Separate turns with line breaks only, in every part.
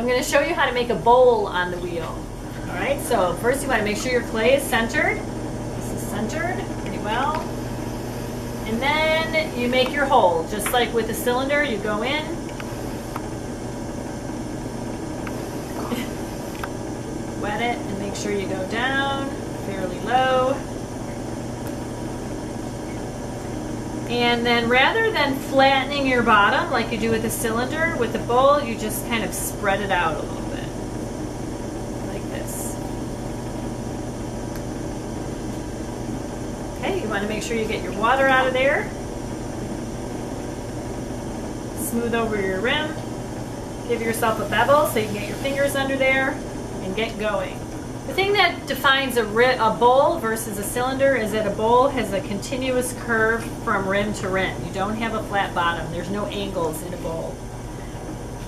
I'm going to show you how to make a bowl on the wheel. All right, so first you want to make sure your clay is centered. This is centered pretty well. And then you make your hole, just like with the cylinder. You go in, wet it, and make sure you go down fairly low. And then rather than flattening your bottom like you do with a cylinder, with the bowl you just kind of spread it out a little bit, like this. Okay, you want to make sure you get your water out of there. Smooth over your rim. Give yourself a bevel so you can get your fingers under there and get going. The thing that defines a bowl versus a cylinder is that a bowl has a continuous curve from rim to rim. You don't have a flat bottom. There's no angles in a bowl.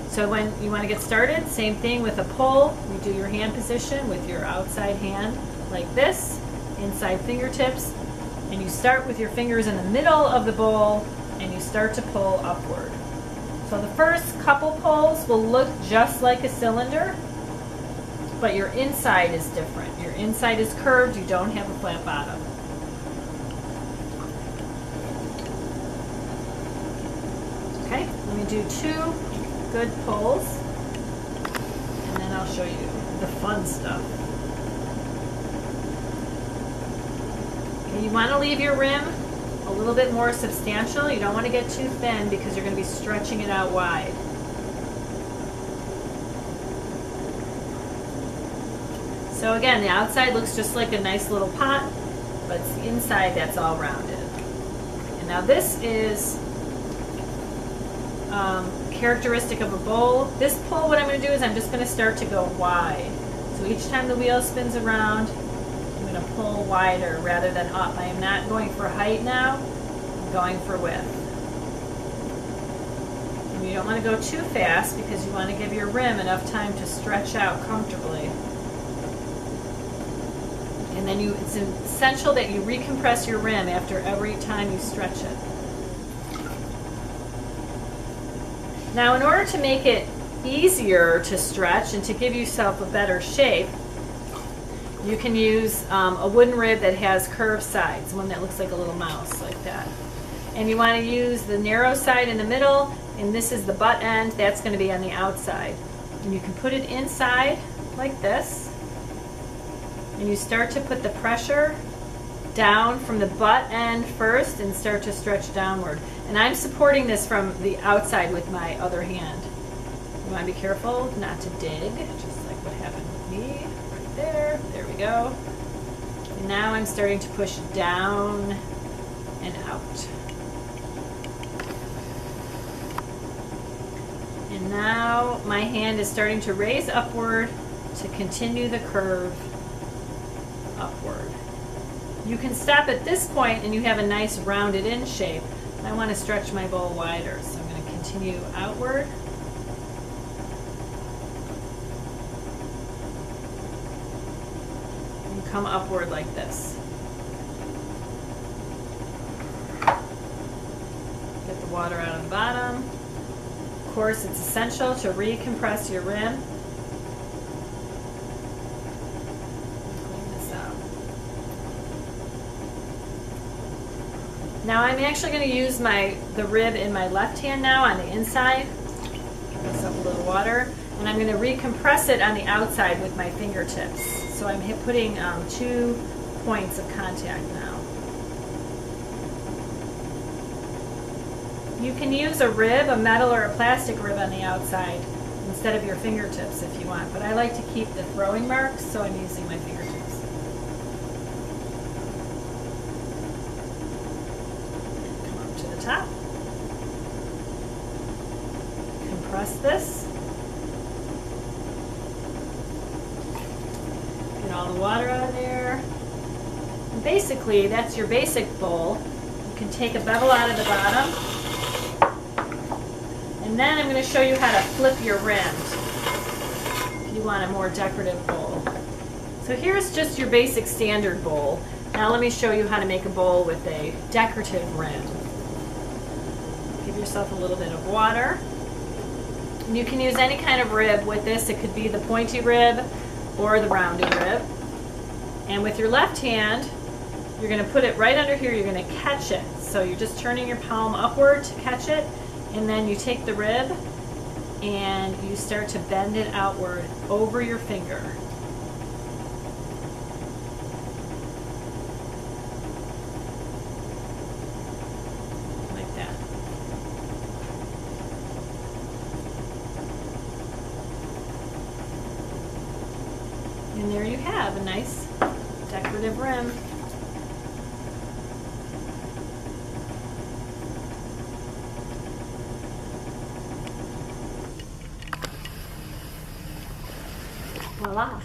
So when you want to get started, same thing with a pull. You do your hand position with your outside hand like this, inside fingertips, and you start with your fingers in the middle of the bowl and you start to pull upward. So the first couple pulls will look just like a cylinder, but your inside is different. Your inside is curved, you don't have a flat bottom. Okay, let me do 2 good pulls, and then I'll show you the fun stuff. Okay, you want to leave your rim a little bit more substantial. You don't want to get too thin because you're going to be stretching it out wide. So again, the outside looks just like a nice little pot, but it's the inside that's all rounded. And now this is characteristic of a bowl. This pull, what I'm going to do is I'm just going to start to go wide. So each time the wheel spins around, I'm going to pull wider rather than up. I am not going for height now, I'm going for width. And you don't want to go too fast because you want to give your rim enough time to stretch out comfortably. And then it's essential that you recompress your rim after every time you stretch it. Now in order to make it easier to stretch and to give yourself a better shape, you can use a wooden rib that has curved sides, one that looks like a little mouse like that. And you want to use the narrow side in the middle, and this is the butt end, that's going to be on the outside. And you can put it inside like this. And you start to put the pressure down from the butt end first and start to stretch downward. And I'm supporting this from the outside with my other hand. You want to be careful not to dig, just like what happened with me right there. There we go. And now I'm starting to push down and out. And now my hand is starting to raise upward to continue the curve upward. You can stop at this point and you have a nice rounded in shape. I want to stretch my bowl wider, so I'm going to continue outward. And come upward like this. Get the water out of the bottom. Of course, it's essential to recompress your rim. Now I'm actually going to use the rib in my left hand now on the inside. Mix up a little water. And I'm going to recompress it on the outside with my fingertips. So I'm putting 2 points of contact now. You can use a rib, a metal or a plastic rib on the outside instead of your fingertips if you want. But I like to keep the throwing marks, so I'm using my fingertips. Top. Compress this. Get all the water out of there. And basically, that's your basic bowl. You can take a bevel out of the bottom. And then I'm going to show you how to flip your rims if you want a more decorative bowl. So here's just your basic standard bowl. Now let me show you how to make a bowl with a decorative rim. Give yourself a little bit of water. And you can use any kind of rib with this. It could be the pointy rib or the rounded rib. And with your left hand, you're going to put it right under here. You're going to catch it. So you're just turning your palm upward to catch it, and then you take the rib and you start to bend it outward over your finger. Like that. And there you have a nice decorative rim. Voila.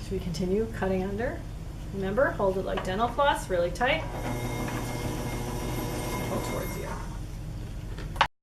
Should we continue cutting under? Remember, hold it like dental floss, really tight. Pull towards you.